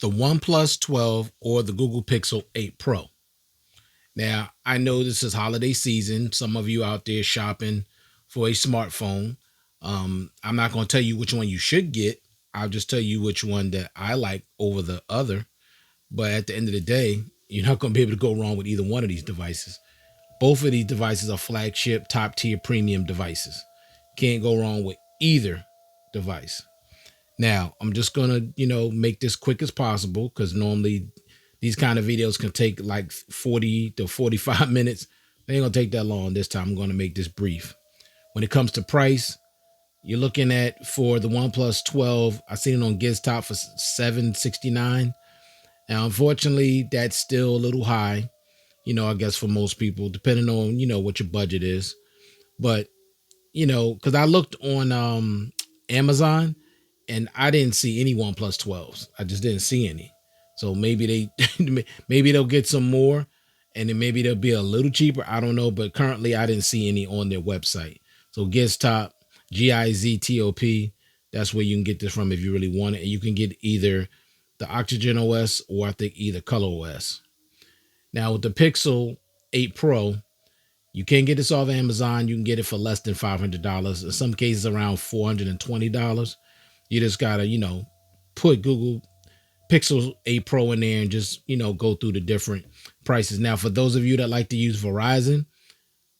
the OnePlus 12 or the Google Pixel 8 Pro. Now, I know this is holiday season. Some of you out there shopping for a smartphone. I'm not going to tell you which one you should get. I'll just tell you which one that I like over the other. But at the end of the day, you're not going to be able to go wrong with either one of these devices. Both of these devices are flagship, top tier premium devices. Can't go wrong with either device. Now, I'm just going to, make this quick as possible because normally these kind of videos can take like 40 to 45 minutes. They ain't going to take that long this time. I'm going to make this brief. When it comes to price, you're looking at for the OnePlus 12, I seen it on GizTop for $769. Now, unfortunately, that's still a little high, I guess for most people, depending on, what your budget is. But, because I looked on Amazon and I didn't see any OnePlus 12s. I just didn't see any. So maybe they'll get some more and then maybe they'll be a little cheaper. I don't know. But currently I didn't see any on their website. So GizTop, GIZTOP, that's where you can get this from if you really want it. And you can get either the Oxygen OS or I think either Color OS. Now with the Pixel 8 Pro, you can get this off Amazon. You can get it for less than $500. In some cases around $420. You just gotta, put Google Pixel 8 Pro in there and just, go through the different prices. Now, for those of you that like to use Verizon,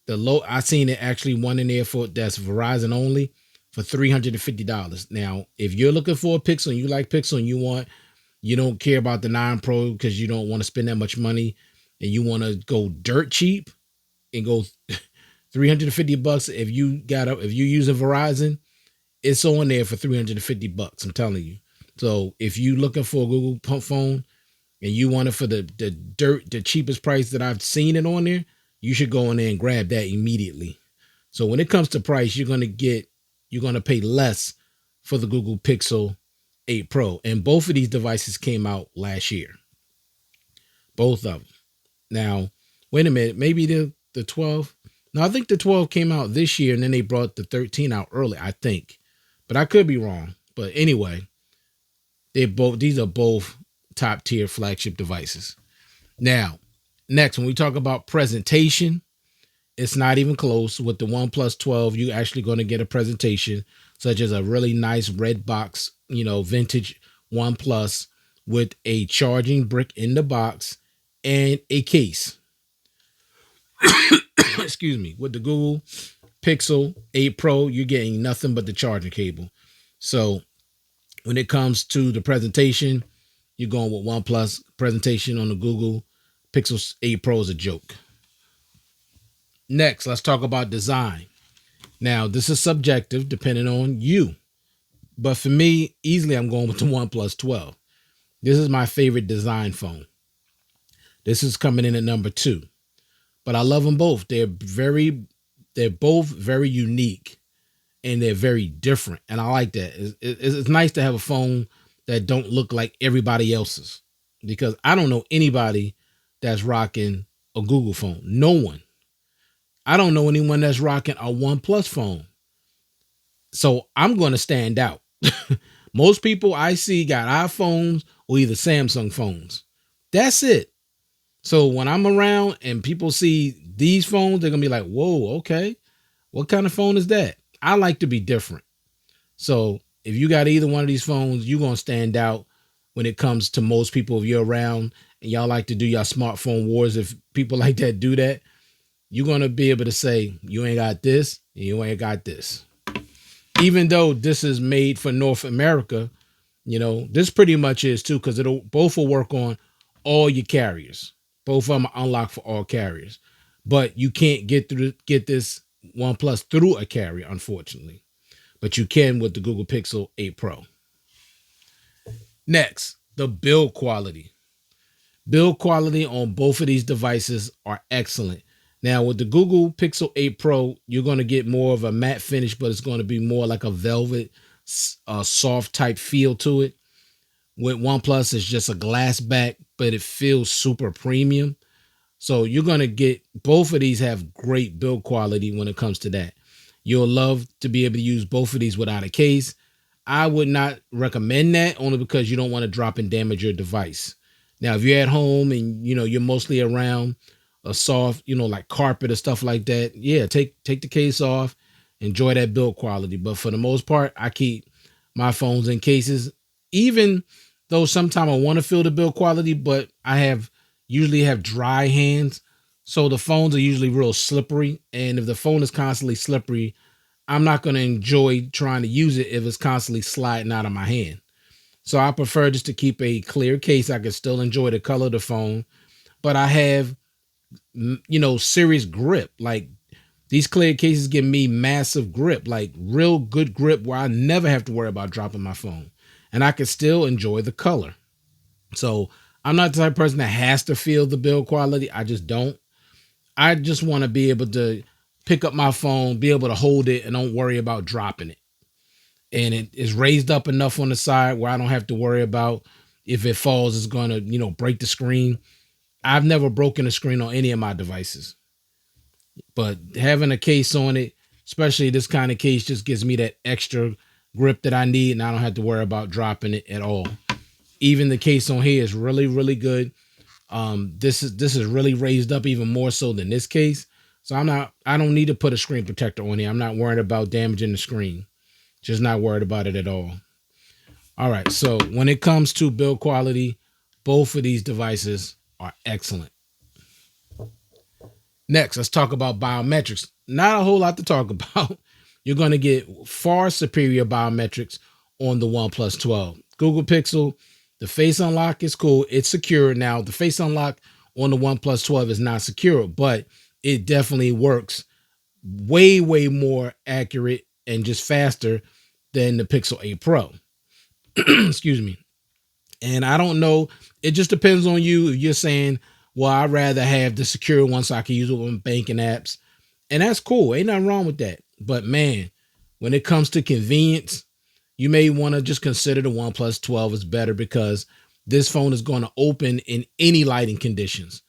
I seen it actually one in there for that's Verizon only for $350. Now, if you're looking for a Pixel and you like Pixel and you don't care about the 9 Pro because you don't want to spend that much money and you want to go dirt cheap and go $350, if you're using Verizon, it's on there for $350. I'm telling you. So if you're looking for a Google phone and you want it for the cheapest price that I've seen it on there, you should go in there and grab that immediately. So when it comes to price, you're going to pay less for the Google Pixel 8 Pro. And both of these devices came out last year. Both of them. Now, wait a minute. Maybe the 12. No, I think the 12 came out this year and then they brought the 13 out early, I think. But I could be wrong. But anyway, these are both top tier flagship devices. Now, next, when we talk about presentation, it's not even close. With the OnePlus 12, you're actually going to get a presentation such as a really nice red box, vintage OnePlus with a charging brick in the box and a case. Excuse me. With the Google Pixel 8 Pro, you're getting nothing but the charging cable. So when it comes to the presentation, you're going with OnePlus. Presentation on the Google Pixel 8 Pro is a joke. Next, let's talk about design. Now, this is subjective depending on you. But for me, easily I'm going with the OnePlus 12. This is my favorite design phone. This is coming in at number 2. But I love them both. They're both very unique and they're very different. And I like that. It's nice to have a phone that don't look like everybody else's, because I don't know anybody that's rocking a Google phone. No one. I don't know anyone that's rocking a OnePlus phone. So I'm going to stand out. Most people I see got iPhones or either Samsung phones. That's it. So when I'm around and people see these phones, they're going to be like, whoa, okay. What kind of phone is that? I like to be different. So if you got either one of these phones, you're going to stand out when it comes to most people. If you're around and y'all like to do your smartphone wars, if people like that do that, you're going to be able to say, you ain't got this, and you ain't got this. Even though this is made for North America, this pretty much is too, because both will work on all your carriers. Both of them are unlocked for all carriers. But you can't get this OnePlus through a carrier, unfortunately. But you can with the Google Pixel 8 Pro. Next, the build quality. Build quality on both of these devices are excellent. Now, with the Google Pixel 8 Pro, you're going to get more of a matte finish, but it's going to be more like a velvet, soft type feel to it. With OnePlus, it's just a glass back, but it feels super premium. So you're going to get, both of these have great build quality when it comes to that. You'll love to be able to use both of these without a case. I would not recommend that, only because you don't want to drop and damage your device. Now, if you're at home and you're mostly around a soft, like carpet or stuff like that, yeah, take the case off, enjoy that build quality. But for the most part, I keep my phones in cases, even though sometimes I want to feel the build quality, but I usually have dry hands. So the phones are usually real slippery. And if the phone is constantly slippery, I'm not going to enjoy trying to use it if it's constantly sliding out of my hand. So I prefer just to keep a clear case. I can still enjoy the color of the phone, but I have, serious grip. Like, these clear cases give me massive grip, like real good grip, where I never have to worry about dropping my phone, and I can still enjoy the color. So I'm not the type of person that has to feel the build quality. I just don't. I just want to be able to pick up my phone, be able to hold it, and don't worry about dropping it. And it is raised up enough on the side where I don't have to worry about if it falls, it's going to, break the screen. I've never broken a screen on any of my devices, but having a case on it, especially this kind of case, just gives me that extra grip that I need, and I don't have to worry about dropping it at all. Even the case on here is really, really good. This is really raised up even more so than this case. So I don't need to put a screen protector on here. I'm not worried about damaging the screen. Just not worried about it at all. All right. So when it comes to build quality, both of these devices are excellent. Next, let's talk about biometrics. Not a whole lot to talk about. You're going to get far superior biometrics on the OnePlus 12. Google Pixel, the face unlock is cool. It's secure. Now, the face unlock on the OnePlus 12 is not secure, but it definitely works way, way more accurate and just faster than the Pixel 8 Pro. Excuse me. And I don't know. It just depends on you. If you're saying, well, I'd rather have the secure one so I can use it on banking apps. And that's cool. Ain't nothing wrong with that. But man, when it comes to convenience, you may want to just consider the OnePlus 12 is better, because this phone is going to open in any lighting conditions.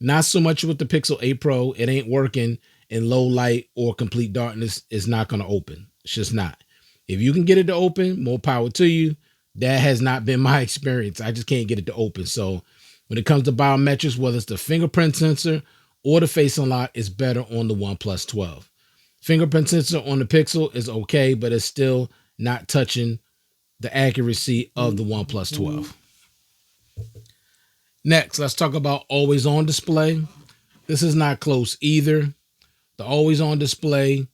Not so much with the Pixel 8 Pro. It ain't working in low light or complete darkness. It's not going to open. It's just not. If you can get it to open, more power to you. That has not been my experience. I just can't get it to open. So when it comes to biometrics, whether it's the fingerprint sensor or the face unlock, it's better on the OnePlus 12. Fingerprint sensor on the Pixel is okay, but it's still not touching the accuracy of the OnePlus 12. Next, let's talk about always on display. This is not close either. The always on display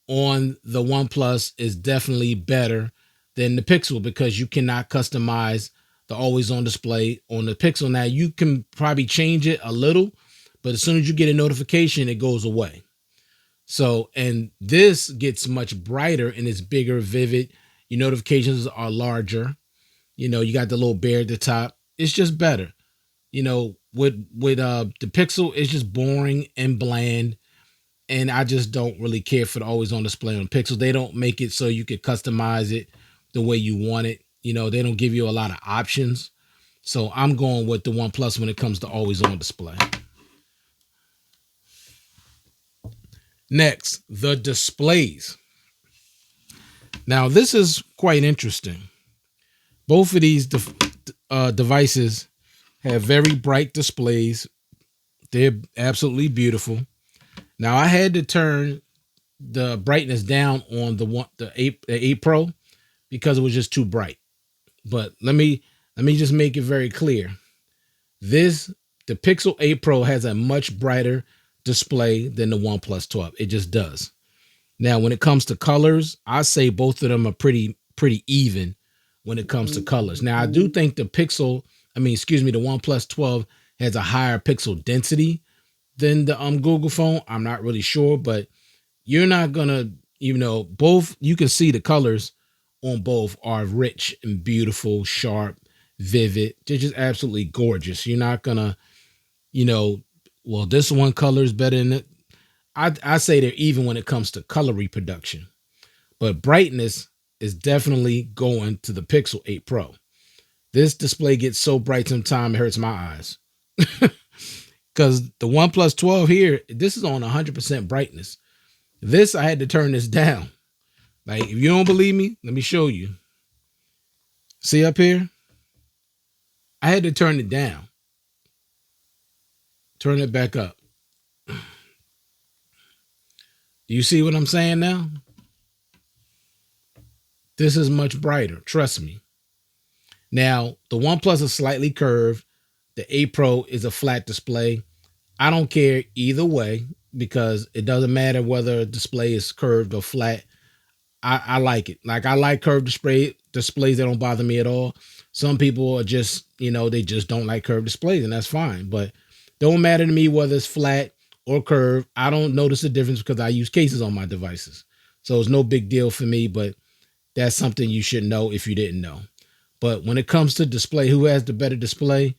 on the OnePlus is definitely better than the Pixel, because you cannot customize the always on display on the Pixel. Now, you can probably change it a little, but as soon as you get a notification, it goes away. So, and this gets much brighter and it's bigger, vivid. Your notifications are larger. You got the little bear at the top. It's just better. With the Pixel, it's just boring and bland. And I just don't really care for the always on display on Pixel. They don't make it so you could customize it the way you want it. They don't give you a lot of options. So I'm going with the OnePlus when it comes to always on display. Next, the displays. Now, this is quite interesting. Both of these devices have very bright displays. They're absolutely beautiful. Now, I had to turn the brightness down on the 8 Pro because it was just too bright. But let me just make it very clear. The Pixel 8 Pro has a much brighter display than the OnePlus 12. It just does. Now, when it comes to colors, I say both of them are pretty even when it comes to colors. Now, I do think the OnePlus 12 has a higher pixel density than the Google phone. I'm not really sure, but you're not gonna, both, you can see the colors on both are rich and beautiful, sharp, vivid. They're just absolutely gorgeous. You're not gonna, well, this one color is better than it. I say they're even when it comes to color reproduction, but brightness is definitely going to the Pixel 8 Pro. This display gets so bright sometimes it hurts my eyes. Because the OnePlus 12 here, this is on 100% brightness. This, I had to turn this down. Like, if you don't believe me, let me show you. See up here? I had to turn it down, turn it back up. Do you see what I'm saying now? This is much brighter. Trust me. Now, the OnePlus is slightly curved. The 8 Pro is a flat display. I don't care either way because it doesn't matter whether a display is curved or flat. I like it. Like I like curved displays that don't bother me at all. Some people are just, they just don't like curved displays, and that's fine. But don't matter to me whether it's flat or curved. I don't notice the difference because I use cases on my devices. So it's no big deal for me, but that's something you should know if you didn't know. But when it comes to display, who has the better display?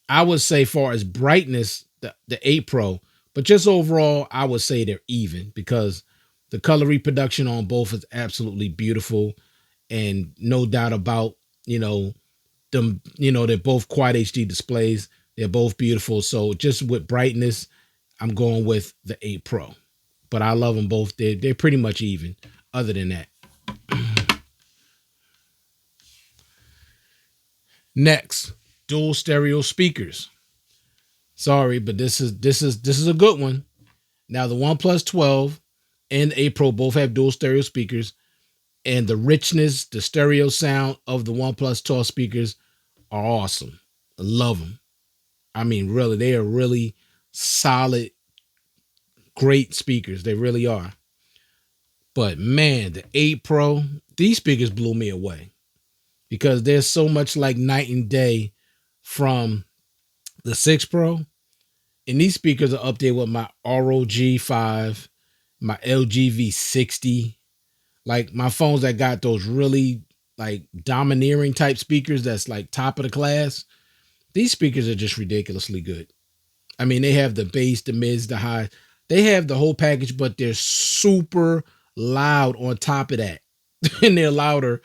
I would say far as brightness, the 8 Pro, but just overall, I would say they're even because the color reproduction on both is absolutely beautiful and no doubt about, them, they're both quad HD displays. They're both beautiful. So just with brightness, I'm going with the 8 Pro, but I love them both. They're pretty much even other than that. Next, dual stereo speakers. Sorry, but this is a good one. Now the OnePlus 12 and the 8 Pro both have dual stereo speakers, and the richness, the stereo sound of the OnePlus 12 speakers are awesome. I love them. I mean, really, they are really solid, great speakers. They really are. But man, the 8 Pro, these speakers blew me away because they're so much like night and day from the 6 Pro. And these speakers are up there with my ROG 5, my LG V60. Like my phones that got those really like domineering type speakers that's like top of the class. These speakers are just ridiculously good. I mean, they have the bass, the mids, the high. They have the whole package, but they're super loud on top of that. And they're louder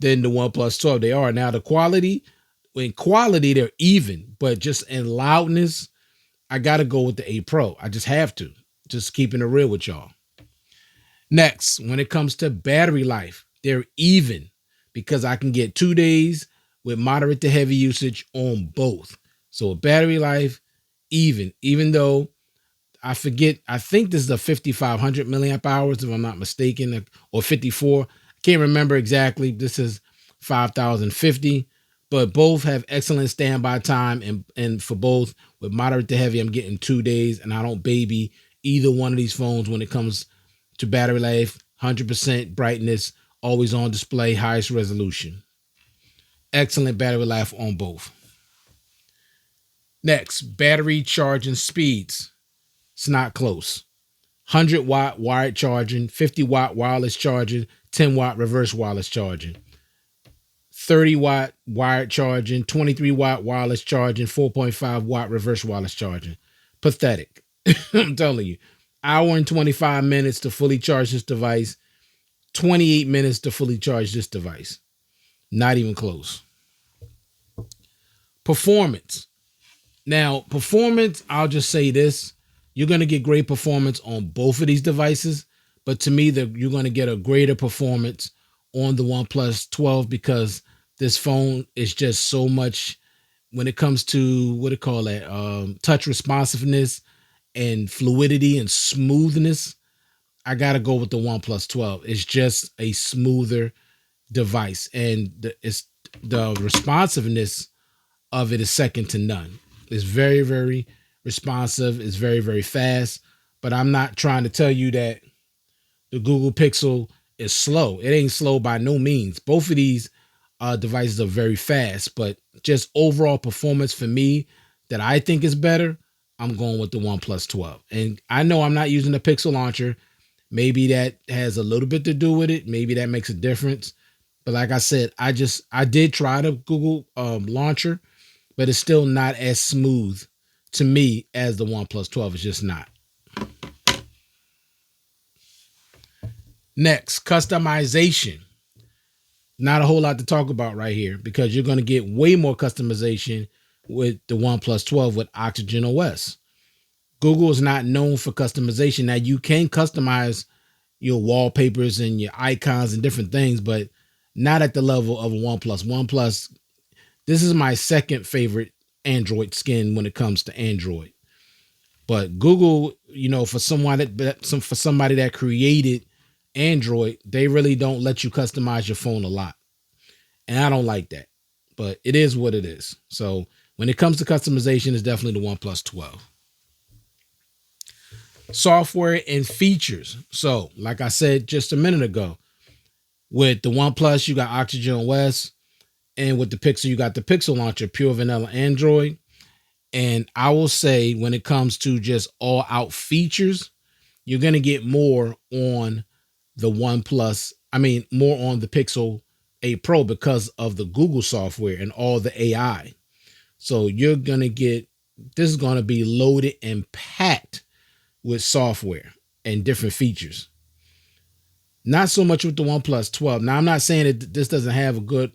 than the OnePlus 12. They are. Now, the quality, in quality, they're even, but just in loudness, I got to go with the 8 Pro. I just have to. Just keeping it real with y'all. Next, when it comes to battery life, they're even because I can get 2 days with moderate to heavy usage on both. So battery life, even though I forget, I think this is a 5,500 milliamp hours, if I'm not mistaken, or 54. I can't remember exactly. This is 5,050, but both have excellent standby time. And for both with moderate to heavy, I'm getting 2 days, and I don't baby either one of these phones when it comes to battery life. 100% brightness, always on display, highest resolution. Excellent battery life on both. Next, battery charging speeds. It's not close. 100-watt wired charging, 50-watt wireless charging, 10-watt reverse wireless charging. 30-watt wired charging, 23-watt wireless charging, 4.5-watt reverse wireless charging. Pathetic. I'm telling you. Hour and 25 minutes to fully charge this device. 28 minutes to fully charge this device. Not even close. Performance. Now, performance, I'll just say this. You're going to get great performance on both of these devices. But to me, you're going to get a greater performance on the OnePlus 12 because this phone is just so much when it comes to, what do you call that, touch responsiveness and fluidity and smoothness. I got to go with the OnePlus 12. It's just a smoother device. And the responsiveness of it is second to none. It's very, very responsive. It's very, very fast. But I'm not trying to tell you that the Google Pixel is slow. It ain't slow by no means. Both of these devices are very fast, but just overall performance for me that I think is better, I'm going with the OnePlus 12. And I know I'm not using the Pixel launcher. Maybe that has a little bit to do with it. Maybe that makes a difference. But like I said, I did try the Google launcher, but it's still not as smooth to me as the OnePlus 12. It's just not. Next, customization. Not a whole lot to talk about right here because you're going to get way more customization with the OnePlus 12 with Oxygen OS. Google is not known for customization. Now, you can customize your wallpapers and your icons and different things, but not at the level of a OnePlus. OnePlus, this is my second favorite Android skin when it comes to Android. But Google, for someone for somebody that created Android, they really don't let you customize your phone a lot. And I don't like that. But it is what it is. So when it comes to customization, it's definitely the OnePlus 12. Software and features. So, like I said just a minute ago, with the OnePlus, you got Oxygen OS, and with the Pixel, you got the Pixel launcher, pure vanilla Android. And I will say, when it comes to just all out features, you're going to get more on the OnePlus. I mean, more on the Pixel 8 Pro because of the Google software and all the AI. So you're going to get, this is going to be loaded and packed with software and different features. Not so much with the OnePlus 12. Now, I'm not saying that this doesn't have a good,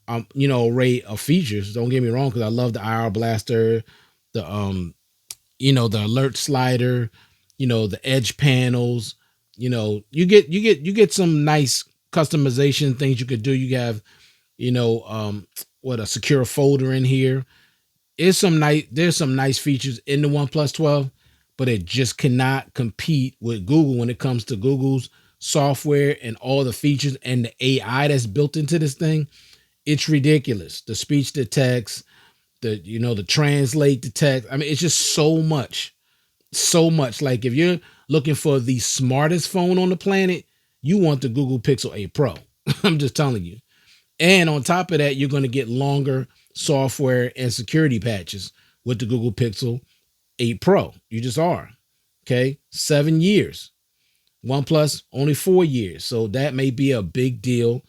array of features. Don't get me wrong, because I love the IR blaster, the the alert slider, the edge panels. You get some nice customization things you could do. You have, a secure folder in here. There's some nice features in the OnePlus 12, but it just cannot compete with Google when it comes to Google's software and all the features and the AI that's built into this thing. It's ridiculous. The speech to text, the translate to text. I mean, it's just so much. Like, if you're looking for the smartest phone on the planet, you want the Google Pixel 8 Pro. I'm just telling you. And on top of that, you're going to get longer software and security patches with the Google Pixel 8 Pro. You just are. Okay. 7 years. OnePlus, only 4 years. So that may be a big deal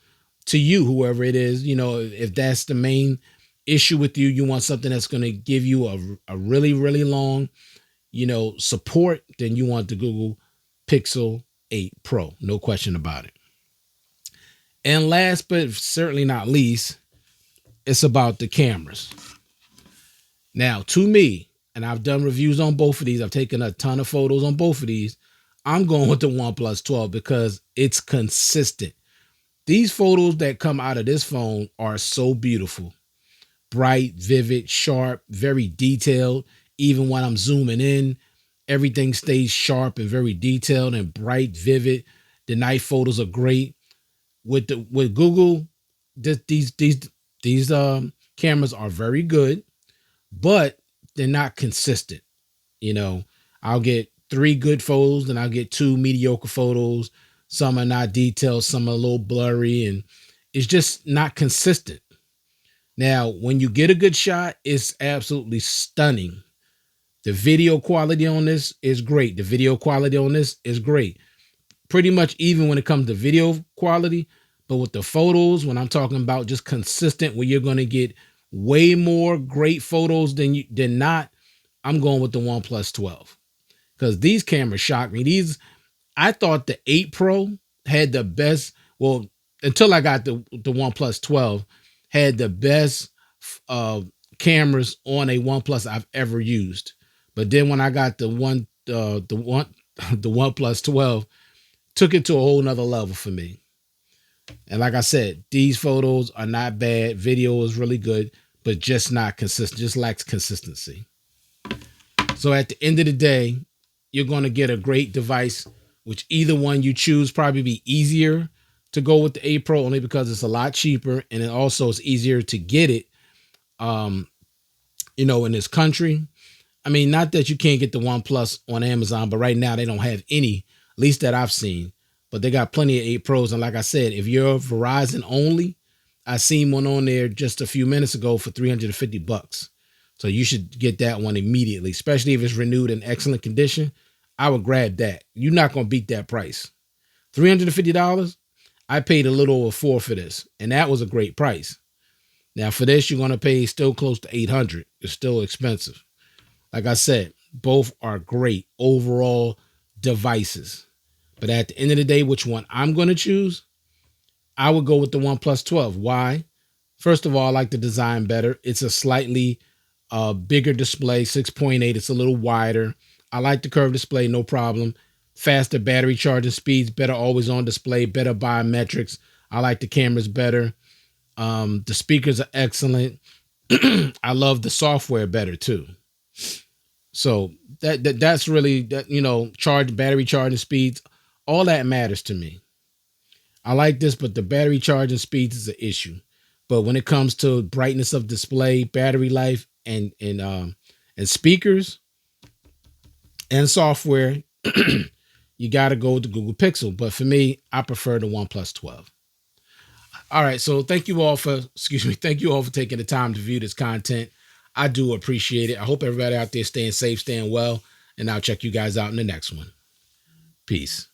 to you, whoever it is. If that's the main issue with you, you want something that's going to give you a really, really long, support, then you want the Google Pixel 8 Pro. No question about it. And last but certainly not least, it's about the cameras. Now, to me, and I've done reviews on both of these, I've taken a ton of photos on both of these, I'm going with the OnePlus 12 because it's consistent. These photos that come out of this phone are so beautiful. Bright, vivid, sharp, very detailed. Even when I'm zooming in, everything stays sharp and very detailed and bright, vivid. The night photos are great. With Google, these cameras are very good, but they're not consistent. I'll get 3 good photos, then I'll get 2 mediocre photos. Some are not detailed, some are a little blurry, and it's just not consistent. Now, when you get a good shot, it's absolutely stunning. The video quality on this is great. Pretty much even when it comes to video quality, but with the photos, when I'm talking about just consistent, where you're going to get way more great photos than not, I'm going with the OnePlus 12. Because these cameras shocked me. I thought the 8 Pro had the best, well, until I got the OnePlus 12, had the best cameras on a OnePlus I've ever used. But then when I got the OnePlus 12, took it to a whole nother level for me. And like I said, these photos are not bad. Video is really good, but just not consistent, just lacks consistency. So at the end of the day, you're going to get a great device, which either one you choose probably be easier to go with the 8 Pro, only because it's a lot cheaper, and it also is easier to get it, in this country. I mean, not that you can't get the OnePlus on Amazon, but right now they don't have any, at least that I've seen. But they got plenty of 8 Pros. And like I said, if you're Verizon only, I seen one on there just a few minutes ago for $350. So you should get that one immediately, especially if it's renewed in excellent condition. I would grab that. You're not going to beat that price. $350. I paid a little over $4 for this, and that was a great price. Now for this, you're going to pay still close to $800. It's still expensive. Like I said, both are great overall devices. But at the end of the day, which one I'm going to choose? I would go with the OnePlus 12. Why? First of all, I like the design better. It's a slightly bigger display, 6.8. It's a little wider. I like the curved display, no problem. Faster battery charging speeds, better always on display, better biometrics. I like the cameras better. The speakers are excellent. I love the software better too. So that's really that, battery charging speeds, all that matters to me. I like this, but the battery charging speeds is an issue. But when it comes to brightness of display, battery life, and speakers and software, you got to go with the Google Pixel. But for me, I prefer the OnePlus 12. All right, so thank you all for taking the time to view this content. I do appreciate it. I hope everybody out there staying safe, staying well, and I'll check you guys out in the next one. Peace.